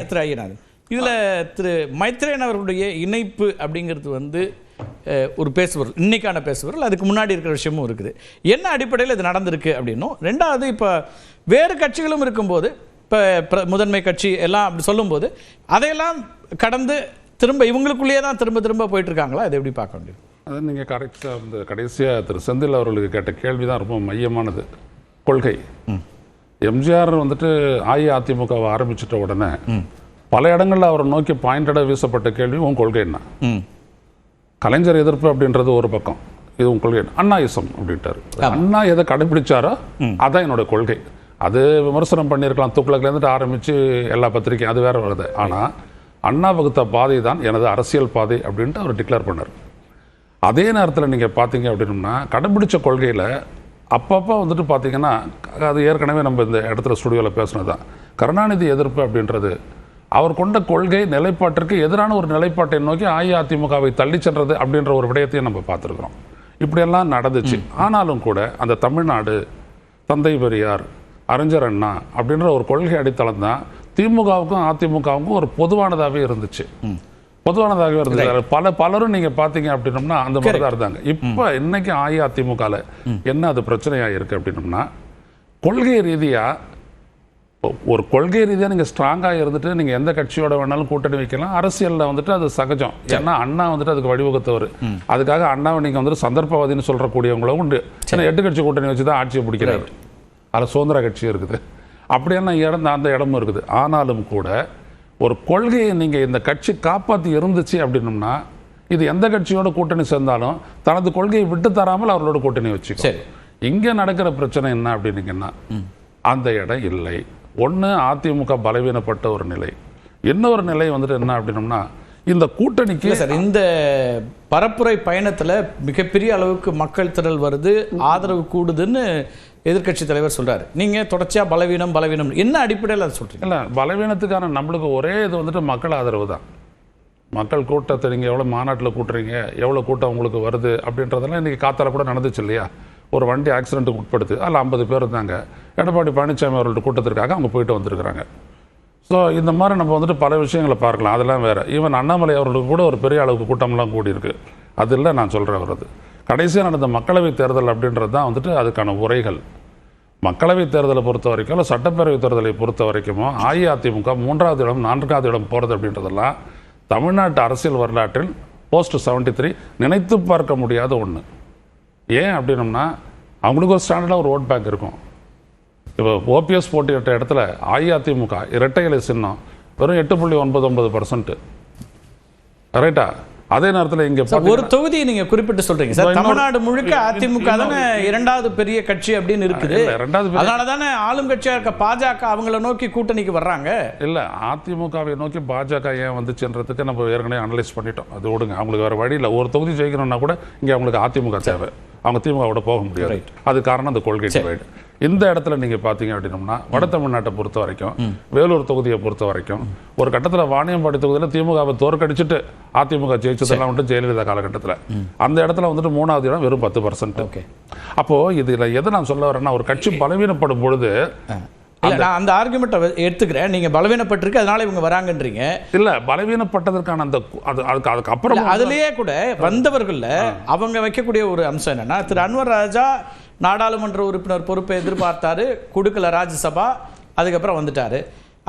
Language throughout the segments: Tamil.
இதில் திரு மைத்ரேயன் அவர்களுடைய இணைப்பு அப்படிங்கிறது ஒரு பேசுபொருள், இன்னைக்கான பேசுபொருள். அதுக்கு முன்னாடி இருக்கிற விஷயமும் இருக்குது. என்ன அடிப்படையில் இது நடந்திருக்கு அப்படின்னும், ரெண்டாவது இப்போ வேறு கட்சிகளும் இருக்கும்போது, இப்போ முதன்மை கட்சி எல்லாம் அப்படி சொல்லும்போது அதையெல்லாம் கடந்து திரும்ப இவங்களுக்குள்ளேயே தான் திரும்ப திரும்ப போயிட்டு இருக்காங்களா? அதை எப்படி பார்க்க முடியும்? அது நீங்கள் கரெக்டாக வந்து கடைசியாக திரு செந்தில் அவர்களுக்கு கேட்ட கேள்வி தான் ரொம்ப மையமானது. கொள்கை. எம்ஜிஆர் அஇஅதிமுகவை ஆரம்பிச்சிட்ட உடனே பல இடங்களில் அவரை நோக்கி பாயிண்டடாக வீசப்பட்ட கேள்வி உன் கொள்கை என்ன? கலைஞர் எதிர்ப்பு அப்படின்றது ஒரு பக்கம், இது உன் கொள்கை அண்ணாயிசம் அப்படின்ட்டாரு. அண்ணா எதை கடைபிடிச்சாரோ அதான் என்னோட கொள்கை. அது விமர்சனம் பண்ணியிருக்கலாம், துக்ளக்லேருந்து ஆரம்பித்து எல்லா பத்திரிகையும், அது வேற வருது. ஆனால் அண்ணா வகுத்த பாதை தான் எனது அரசியல் பாதை அப்படின்ட்டு அவர் டிக்ளேர் பண்ணார். அதே நேரத்தில் நீங்கள் பார்த்தீங்க அப்படின்னா கடைபிடிச்ச கொள்கையில் அப்பப்போ பார்த்தீங்கன்னா, அது ஏற்கனவே நம்ம இந்த இடத்துல ஸ்டுடியோவில் பேசுனது தான், கருணாநிதி எதிர்ப்பு அப்படின்றது அவர் கொண்ட கொள்கை நிலைப்பாட்டிற்கு எதிரான ஒரு நிலைப்பாட்டை நோக்கி அஇஅதிமுகவை தள்ளி சென்றது அப்படின்ற ஒரு விடயத்தையும் நம்ம பார்த்துருக்குறோம். இப்படியெல்லாம் நடந்துச்சு. ஆனாலும் கூட அந்த தமிழ்நாடு, தந்தை பெரியார், அறிஞர் அண்ணா அப்படின்ற ஒரு கொள்கை அடித்தளம் தான் திமுகவுக்கும் அதிமுகவுக்கும் ஒரு பொதுவானதாகவே இருந்துச்சு. பொதுவானதாகவே இருந்துச்சு. பலரும் நீங்க பாத்தீங்க அப்படின்னம்னா அந்த மாதிரி தான் இருந்தாங்க. இப்ப இன்னைக்கு அஇஅதிமுகல என்ன அது பிரச்சனையா இருக்கு அப்படின்னம்னா, கொள்கை ரீதியா ஒரு கொள்கை ரீதியா நீங்க ஸ்ட்ராங்கா இருந்துட்டு நீங்க எந்த கட்சியோட வேணாலும் கூட்டணி வைக்கலாம். அரசியல்ல அது சகஜம். ஏன்னா அண்ணா அதுக்கு வழிவகுத்தவர். அதுக்காக அண்ணாவை நீங்க சந்தர்ப்பவாதின்னு சொல்றக்கூடியவங்களும் உண்டு. ஏன்னா 8 கட்சி கூட்டணி வச்சுதான் ஆட்சியை பிடிக்கிறாரு. அதில் சுதந்திர கட்சி இருக்குது, அப்படியான அந்த இடமும் இருக்குது. ஆனாலும் கூட ஒரு கொள்கையை நீங்கள் இந்த கட்சி காப்பாற்றி இருந்துச்சு அப்படின்னம்னா, இது எந்த கட்சியோட கூட்டணி சேர்ந்தாலும் தனது கொள்கையை விட்டு தராமல் அவர்களோட கூட்டணி வச்சுக்கோ. இங்கே நடக்கிற பிரச்சனை என்ன அப்படின்னீங்கன்னா, அந்த இடம் இல்லை. ஒன்று அதிமுக பலவீனப்பட்ட ஒரு நிலை, இன்னொரு நிலை என்ன அப்படின்னம்னா, இந்த கூட்டணிக்கு சார் இந்த பரப்புரை பயணத்தில் மிகப்பெரிய அளவுக்கு மக்கள் திரள் வருது, ஆதரவு கூடுதுன்னு எதிர்கட்சி தலைவர் சொல்றாரு. நீங்க தொடர்ச்சியா பலவீனம் பலவீனம் என்ன அடிப்படையில் அதை சொல்றீங்க? இல்லை, பலவீனத்துக்கான நம்மளுக்கு ஒரே இது மக்கள் ஆதரவு தான். மக்கள் கூட்டத்தை நீங்கள் எவ்வளோ மாநாட்டில் கூட்டுறீங்க, எவ்வளோ கூட்டம் உங்களுக்கு வருது அப்படின்றதெல்லாம் இன்றைக்கி காத்தால கூட நடந்துச்சு இல்லையா? ஒரு வண்டி ஆக்சிடென்ட்டுக்கு உட்படுத்து, அதில் 50 பேர் இருந்தாங்க. எடப்பாடி பழனிசாமி அவர்களோட கூட்டத்திற்காக அவங்க போயிட்டு வந்திருக்கிறாங்க. ஸோ இந்த மாதிரி நம்ம பல விஷயங்களை பார்க்கலாம். அதெல்லாம் வேறு. ஈவன் அண்ணாமலை அவர்களுக்கு கூட ஒரு பெரிய அளவுக்கு கூட்டம்லாம் கூடியிருக்கு. அது இல்லை நான் சொல்கிறேன். வருது கடைசியாக நடந்த மக்களவை தேர்தல் அப்படின்றது தான் அதுக்கான உரைகள். மக்களவை தேர்தலை பொறுத்த வரைக்கும், இல்லை சட்டப்பேரவை தேர்தலை பொறுத்த வரைக்கும் அஇஅதிமுக 3வது இடம் 4வது இடம் போகிறது அப்படின்றதெல்லாம் தமிழ்நாட்டு அரசியல் வரலாற்றில் போஸ்ட் 73 நினைத்து பார்க்க முடியாத ஒன்று. ஏன் அப்படின்னம்னா, அவங்களுக்கு ஒரு ஸ்டாண்டர்டாக ஒரு ஓட் பேங்க் இருக்கும். இப்போ ஓபிஎஸ் போட்டியிட்ட இடத்துல அஇஅதிமுக இரட்டை இலை சின்னம் வெறும் 8.99%. ரைட்டா? அதே நேரத்தில் இங்க ஒரு தொகுதி நீங்க குறிப்பிட்டு சொல்றீங்க சார். தமிழ்நாடு முழுக்க அதிமுக தானே 2வது பெரிய கட்சி அப்படின்னு இருக்குது. அதனால தானே ஆளும் கட்சியா இருக்க பாஜக அவங்கள நோக்கி கூட்டணிக்கு வர்றாங்க. இல்ல, அதிமுகவை நோக்கி பாஜக ஏன் வந்துச்சுன்றதுக்கு நம்ம ஏற்கனவே அனலைஸ் பண்ணிட்டோம். அது விடுங்க, அவங்களுக்கு வேற வழி இல்லை. ஒரு தொகுதி ஜெயிக்கணும்னா கூட இங்க அவங்களுக்கு அதிமுக தேவை. அவங்க திமுகவோட போக முடியாது. அது காரணம் அந்த கொள்கை டிவைடு. இந்த இடத்துல நீங்க பாத்தீங்க அப்படின்னா, வட தமிழ்நாட்டை பொறுத்த வரைக்கும், வேலூர் தொகுதியை பொறுத்த வரைக்கும், ஒரு கட்டத்தில் வாணியம்பாடி தொகுதியில் திமுகவை தோற்கடிச்சுட்டு அதிமுக ஜெயிச்சதெல்லாம் ஜெயலலிதா காலகட்டத்தில். அந்த இடத்துல 3வது இடம் வெறும் 10%. அப்போ இதுல எதை நான் சொல்ல வரேன்னா, ஒரு கட்சி பலவீனப்படும் பொழுது நான் அந்த ஆர்குமெண்ட் எடுத்துக்கிறேன். நீங்க பலவீனப்பட்டிருக்கு அதனால இவங்க வராங்கன்றீங்க. இல்ல, பலவீனப்பட்டதற்கான அந்த அதுக்கு அப்புறம் அதுலயே கூட வந்தவர்கள்ல அவங்க வைக்கக்கூடிய ஒரு அம்சம் என்னன்னா, திரு அன்வர் ராஜா நாடாளுமன்ற உறுப்பினர் பொறுப்பை எதிர்பார்த்தாரு, கொடுக்கல ராஜ்யசபா, அதுக்கப்புறம் வந்துட்டாரு.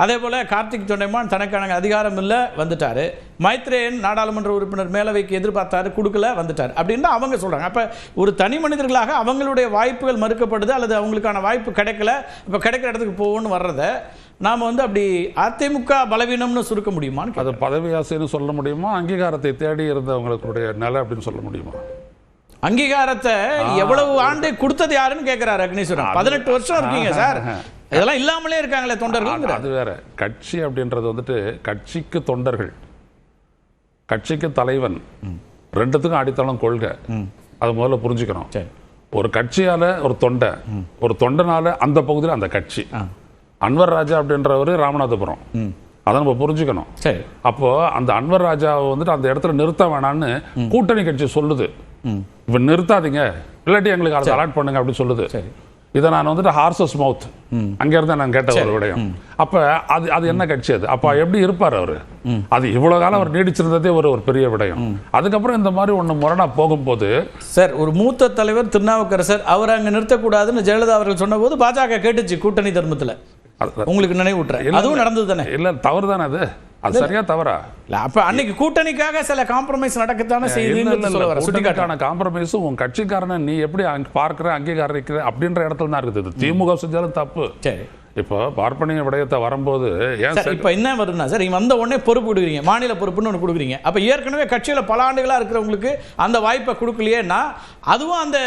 அதே போல கார்த்திக் தொண்டைமான் தனக்கான அதிகாரம் இல்லை, வந்துட்டாரு. மைத்ரேயன் நாடாளுமன்ற உறுப்பினர் மேலவைக்கு எதிர்பார்த்தாரு, கொடுக்கல, வந்துட்டார் அப்படின்னு அவங்க சொல்றாங்க. அப்ப ஒரு தனி மனிதர்களாக அவங்களுடைய வாய்ப்புகள் மறுக்கப்படுது, அல்லது அவங்களுக்கான வாய்ப்பு கிடைக்கல, இப்போ கிடைக்கிற இடத்துக்கு போகணும்னு வர்றத நாம அப்படி அதிமுக பலவீனம்னு சுருக்க முடியுமா? அது பதவி ஆசைன்னு சொல்ல முடியுமா? அங்கீகாரத்தை தேடி இருந்தவங்களுடைய நிலை அப்படின்னு சொல்ல முடியுமா? அங்கீகாரத்தை எவ்வளவு ஆண்டு கொடுத்தது யாருன்னு கேட்கிறாரு அக்னீஸ்வரன். 18 வருஷம் இருக்கீங்க சார், இதெல்லாம் இல்லாமலே இருக்காங்களே தொண்டர்கள். அது வேற. கட்சி அப்படின்றது கட்சிக்கு தொண்டர்கள், கட்சிக்கு தலைவன், ரெண்டுத்துக்கும் அடித்தளம் கொள்கை. அது முதல்ல புரிஞ்சுக்கணும். ஒரு கட்சியால ஒரு தொண்டனால அந்த பகுதியில் அந்த கட்சி. அன்வர் ராஜா அப்படின்றவர் ராமநாதபுரம், அதை நம்ம புரிஞ்சுக்கணும். அப்போ அந்த அன்வர் ராஜாவை அந்த இடத்துல நிறுத்த வேணான்னு கூட்டணி கட்சி சொல்லுது. இப்ப நிறுத்தாதீங்க, இல்லாட்டி எங்களுக்கு அதை அலாட் பண்ணுங்க அப்படின்னு சொல்லுது. இதை நான் வந்துட்டு ஹார்சஸ் மவுத் அங்க இருந்தா நான் கேட்ட ஒரு விடயம். அப்ப அது என்ன கட்சி அது? அப்ப எப்படி இருப்பார் அவரு? அது இவ்வளவு காலம் அவர் நீடிச்சிருந்ததே ஒரு பெரிய விடயம். அதுக்கப்புறம் இந்த மாதிரி ஒண்ணு முரணா போகும்போது சார், ஒரு மூத்த தலைவர் திருநாவுக்கரசர் அவர் அங்க நிறுத்தக்கூடாதுன்னு ஜெயலலிதா அவர்கள் சொன்ன போது பாஜக கேட்டுச்சு கூட்டணி தர்மத்துல. உங்களுக்கு நினைவூட்டுறேன், அதுவும் நடந்தது தானே? இல்ல, தவறு தானே அது? அது சரியா தவறா? அப்ப அன்னைக்கு கூட்டணிக்காக சில காம்ப்ரமைஸ் நடக்கத்தானே செய்யுது. காம்ப்ரமைஸும் உன் கட்சிக்காரனை நீ எப்படி பார்க்கிற அங்கீகாரிக்கிற அப்படின்ற இடத்துல தான் இருக்குது. திமுக செஞ்சாலும் தப்பு. சரி, இப்போ பார்ப்பனிய விடயத்தை வரும்போது இப்போ என்ன வருதுன்னா சார், நீங்க வந்த உடனே பொறுப்பு கொடுக்குறீங்க, மாநில பொறுப்புன்னு ஒன்று கொடுக்குறீங்க. அப்போ ஏற்கனவே கட்சியில் பல ஆண்டுகளாக இருக்கிறவங்களுக்கு அந்த வாய்ப்பை கொடுக்கலையேன்னா அதுவும் அந்த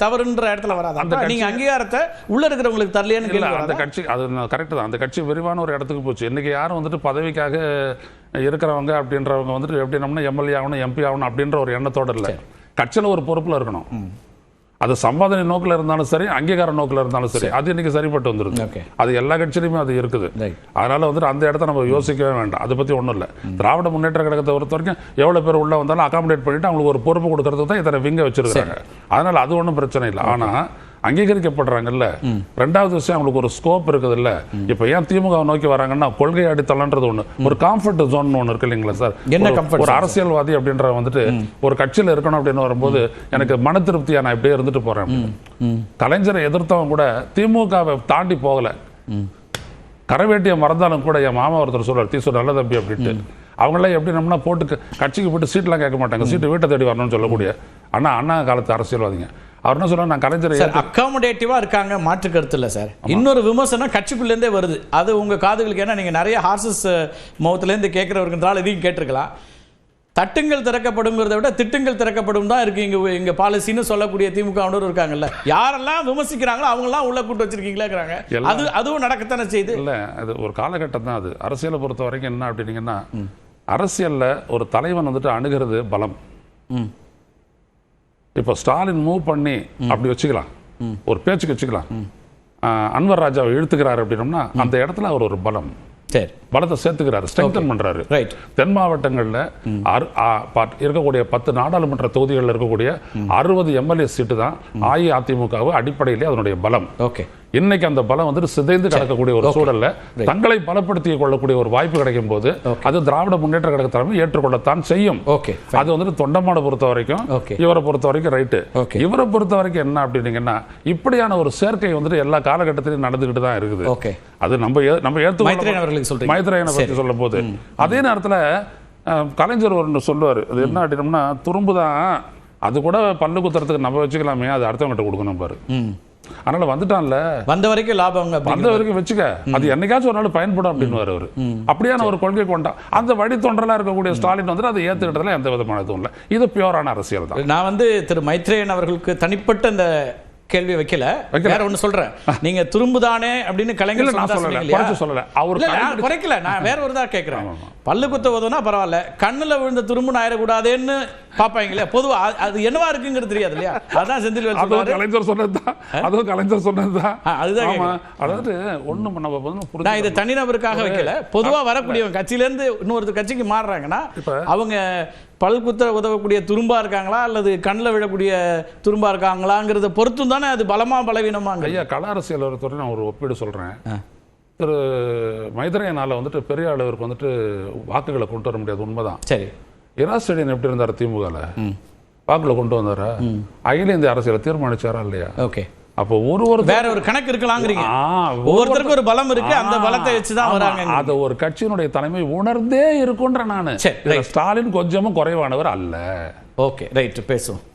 தவறுன்ற இடத்துல வராது. அந்த நீங்க அங்கீகாரத்தை உள்ள இருக்கிறவங்களுக்கு தரலையேன்னு இல்லை, அந்த கட்சி அது கரெக்டு தான். அந்த கட்சி விரிவான ஒரு இடத்துக்கு போச்சு. இன்னைக்கு யாரும் வந்துட்டு பதவிக்காக இருக்கிறவங்க அப்படின்றவங்க வந்துட்டு எப்படின்னா எம்எல்ஏ ஆகணும், எம்பி ஆகணும் அப்படின்ற ஒரு எண்ணத்தோடு இல்லை. கட்சியில் ஒரு பொறுப்பில் இருக்கணும். அது சம்பாதனை நோக்கில் இருந்தாலும் சரி, அங்கீகார நோக்கில் இருந்தாலும் சரி, அது இன்னைக்கு சரிப்பட்டு வந்துருக்கு. அது எல்லா கட்சியிலுமே அது இருக்குது. அதனால வந்துட்டு அந்த இடத்த நம்ம யோசிக்கவே வேண்டாம். அதை பத்தி ஒன்றும் இல்லை. திராவிட முன்னேற்ற கழகத்தை பொறுத்த வரைக்கும் எவ்வளவு பேர் உள்ள வந்தாலும் அகாமடேட் பண்ணிட்டு அவங்களுக்கு ஒரு பொறுப்பு கொடுக்கறதுக்கு தான் இத்தனை விங்க வச்சிருக்காங்க. அதனால அது ஒன்றும் பிரச்சனை இல்லை. ஆனா அங்கீகரிக்கப்படுறாங்கல்ல, ரெண்டாவது விஷயம் அவங்களுக்கு ஒரு ஸ்கோப் இருக்குது இல்ல. இப்ப ஏன் திமுக நோக்கி வராங்கன்னா கொள்கை அடித்தளன்றது ஒண்ணு, ஒரு காம்ஃபர்ட் ஜோன் ஒண்ணு இருக்கு இல்லைங்களா சார்? ஒரு அரசியல்வாதி அப்படின்ற வந்துட்டு ஒரு கட்சியில இருக்கணும் அப்படின்னு வரும்போது எனக்கு மன திருப்தியா நான் இப்படியே இருந்துட்டு போறேன். கலைஞரை எதிர்த்தவங்க கூட திமுகவை தாண்டி போகல. கரவேட்டியை மறந்தாலும் கூட என் மாமா ஒருத்தர் சொல்றாரு, தீசு நல்ல தம்பி அப்படின்ட்டு. அவங்களாம் எப்படி நம்மனா போட்டு கட்சிக்கு போட்டு சீட்லாம் கேட்க மாட்டாங்க, சீட்டு வீட்டை தேடி வரணும்னு சொல்லக்கூடிய அண்ணா காலத்து அரசியல்வாதிங்க. அவர் என்ன சொல்றாரு, நான் கலைஞரை அக்காமடேட்டிவா இருக்காங்க, மாற்று கருத்து இல்லை சார். இன்னொரு விமர்சனம் கட்சிக்குள்ளேருந்தே வருது, அது உங்க காதுகளுக்கு. ஏன்னா நீங்க நிறைய ஹார்சஸ் மவுத்துலேருந்து கேட்கிறவர்களால் இதையும் கேட்டிருக்கலாம். தட்டுங்கள் திறக்கப்படுங்கிறத விட திட்டுங்கள் திறக்கப்படும் தான் இருக்கு இங்க பாலிசின்னு சொல்லக்கூடிய திமுக இருக்காங்கல்ல. யாரெல்லாம் விமர்சிக்கிறாங்களோ அவங்கெல்லாம் உள்ள கூட்டு வச்சிருக்கீங்களாங்கிறாங்க. அதுவும் நடக்கத்தானே செய்யுது. இல்ல, அது ஒரு காலகட்டம் தான். அது அரசியலை பொறுத்த வரைக்கும் என்ன அப்படின்னீங்கன்னா, அரசியல்ல ஒரு தலைவன் வந்துட்டு அணுகிறது பலம். இப்போ ஸ்டாலின் மூவ் பண்ணி அப்படி வச்சுக்கலாம், ஒரு பேச்சுக்கு வச்சுக்கலாம். அன்வர் ராஜாவை இழுத்துக்கிறாரு அப்படின்னோம்னா அந்த இடத்துல அவர் ஒரு பலம், பலத்தை சேர்த்துக்கிறாரு, ஸ்ட்ரெங்தன் பண்றாரு. தென் மாவட்டங்கள்ல இருக்கக்கூடிய 10 நாடாளுமன்ற தொகுதிகளில் இருக்கக்கூடிய 60 எம்எல்ஏ சீட்டு தான் அஇஅதிமுக அடிப்படையிலே அதனுடைய பலம். இன்னைக்கு அந்த பலம் வந்துட்டு சிதைந்து கிடக்கக்கூடிய ஒரு சூழல்ல தங்களை பலப்படுத்திக் கொள்ளக்கூடிய ஒரு வாய்ப்பு கிடைக்கும் போது அது திராவிட முன்னேற்ற கழக தலைமை ஏற்றுக்கொள்ளத்தான் செய்யும். அது வந்துட்டு தொண்டமாட பொறுத்த வரைக்கும், இவரை பொறுத்த வரைக்கும் ரைட்டு. இவரை பொறுத்த வரைக்கும் என்ன அப்படின்னீங்கன்னா, இப்படியான ஒரு சேர்க்கை வந்துட்டு எல்லா காலகட்டத்திலும் நடந்துகிட்டு தான் இருக்குது. அது நம்ம ஏற்றுக்கொள்ள மைத்ரேயனை பற்றி சொல்லும் போது அதே நேரத்துல கலைஞர் ஒன்று சொல்லுவாரு, அது என்ன அப்படின்னோம்னா, துரும்பு தான், அது கூட பல்லு குத்துறதுக்கு நம்ம வச்சுக்கலாமே, அது அடுத்தவங்கிட்ட கொடுக்கணும் பாரு. அதனால வந்துட்டான்ல, வந்த வரைக்கும் லாபம், வந்த வரைக்கும் வச்சுக்க, அது என்னைக்காச்சும் ஒரு நாள் பயன்படும் அப்படின்னு அவரு. அப்படியான ஒரு கொள்கை கொண்டா அந்த வழி தொண்டரா இருக்கக்கூடிய ஸ்டாலின் வந்து அதை ஏத்துக்கிட்டதுல எந்த விதமான இதுவும் இல்லை. இது பியூரான அரசியல் தான். நான் வந்து திரு மைத்ரேயன் அவர்களுக்கு தனிப்பட்ட இந்த கேள்வி வைக்கல, வேற ஒண்ணு சொல்றேன். நீங்க துரும்புதானே அப்படின்னு கலைஞர் சொல்லல, அவர் குறைக்கல. நான் வேற ஒரு தான் கேட்கிறேன். பல்லு குத்த உதவுனா பரவாயில்ல, கண்ணுல விழுந்த துரும்பு ஆயிடக்கூடாதுன்னு பாப்பாங்களே, பொதுவா அது என்னவா இருக்குங்கிறது தெரியாது இல்லையா? அதான் செந்தில்வேல் கலைஞர் சொன்னதுதான், அதுவும் கலைஞர் சொன்னதுதான். அதுதான், அதாவது ஒண்ணும் நான் இதை தனிநபருக்காக வைக்கல, பொதுவா வரக்கூடியவங்க கட்சியில இருந்து இன்னொரு கட்சிக்கு மாறுறாங்கன்னா அவங்க பல் குத்த உதவக்கூடிய துரும்பா இருக்காங்களா அல்லது கண்ணில் விழக்கூடிய துரும்பா இருக்காங்களாங்கிறத பொறுத்தும் தானே அது பலமா பலவீனமாங்க. ஐயா, கள அரசியல் ஒருத்தர் நான் ஒரு ஒப்பீடு சொல்றேன். திரு மைத்ரேயனால வந்துட்டு பெரிய அளவிற்கு வந்துட்டு வாக்குகளை கொண்டு வர முடியாது, உண்மைதான். சரி, இராஸ்டேடியன் எப்படி இருந்தார் திமுகல, வாக்குகளை கொண்டு வந்தாரா? அகில இந்திய அரசியலை தீர்மானிச்சாரா இல்லையா? ஓகே, அப்போ ஒரு வேற ஒரு கணக்கு இருக்கலாங்கிறீங்க. ஒவ்வொருத்தருக்கும் ஒரு பலம் இருக்கு, அந்த பலத்தை வச்சுதான் வராங்க. அது ஒரு கட்சியினுடைய தலைமை உணர்ந்தே இருக்குன்ற நானு. ஸ்டாலின் கொஞ்சமும் குறைவானவர் அல்ல. ஓகே, ரைட், பேசுவோம்.